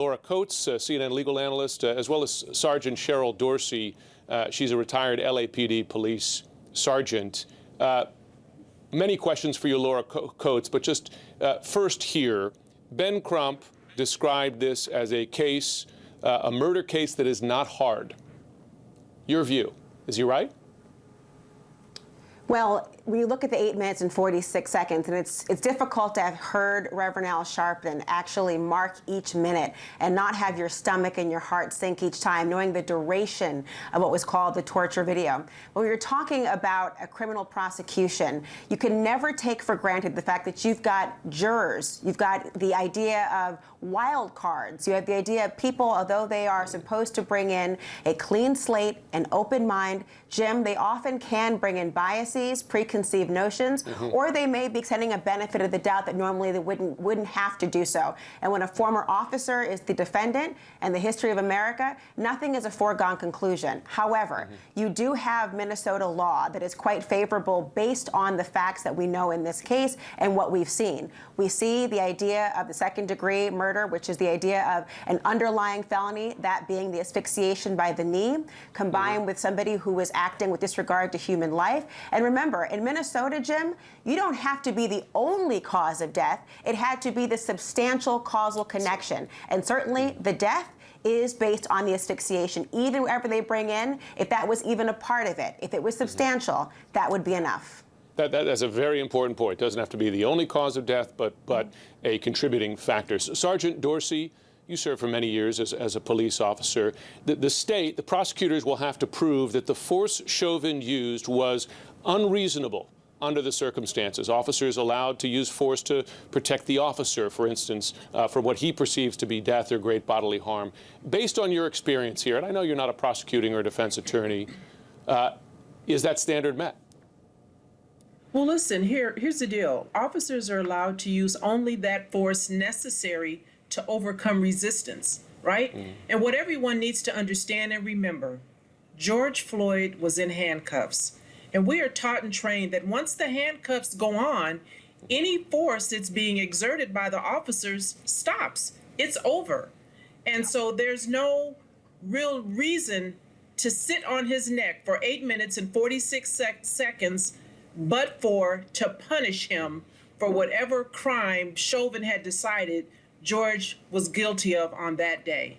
Laura Coates, CNN legal analyst, as well as Sergeant Cheryl Dorsey. She's a retired LAPD police sergeant. Many questions for you, Laura Coates, but just first here, Ben Crump described this as a case, a murder case that is not hard. Your view, is he right? Well, we look at the 8 minutes and 46 seconds, and it's difficult to have heard Reverend Al Sharpton actually mark each minute and not have your stomach and your heart sink each time, knowing the duration of what was called the torture video. When you're talking about a criminal prosecution, you can never take for granted the fact that you've got jurors, you've got the idea of wild cards, you have the idea of people, although they are supposed to bring in a clean slate, an open mind, Jim, they often can bring in biases, preconceived notions, or they may be extending a benefit of the doubt that normally they wouldn't have to do so. And when a former officer is the defendant in the history of America, nothing is a foregone conclusion. However, you do have Minnesota law that is quite favorable based on the facts that we know in this case and what we've seen. We see the idea of the second-degree murder, which is the idea of an underlying felony, that being the asphyxiation by the knee, combined with somebody who was acting with disregard to human life. And remember, in Minnesota, Jim, you don't have to be the only cause of death. It had to be the substantial causal connection. And certainly the death is based on the asphyxiation. Even whatever they bring in, if that was even a part of it, if it was substantial, that would be enough. That's a very important point. It doesn't have to be the only cause of death, but a contributing factor. So, Sergeant Dorsey, you served for many years as a police officer. The state, the prosecutors will have to prove that the force Chauvin used was unreasonable under the circumstances. Officers allowed to use force to protect the officer, for instance, for what he perceives to be death or great bodily harm. Based on your experience here, and I know you're not a prosecuting or defense attorney, is that standard met? Well, listen, here's the deal. Officers are allowed to use only that force necessary to overcome resistance, right? And what everyone needs to understand and remember, George Floyd was in handcuffs. And we are taught and trained that once the handcuffs go on, any force that's being exerted by the officers stops. It's over. And so there's no real reason to sit on his neck for 8 minutes and 46 seconds, but to punish him for whatever crime Chauvin had decided George was guilty of on that day.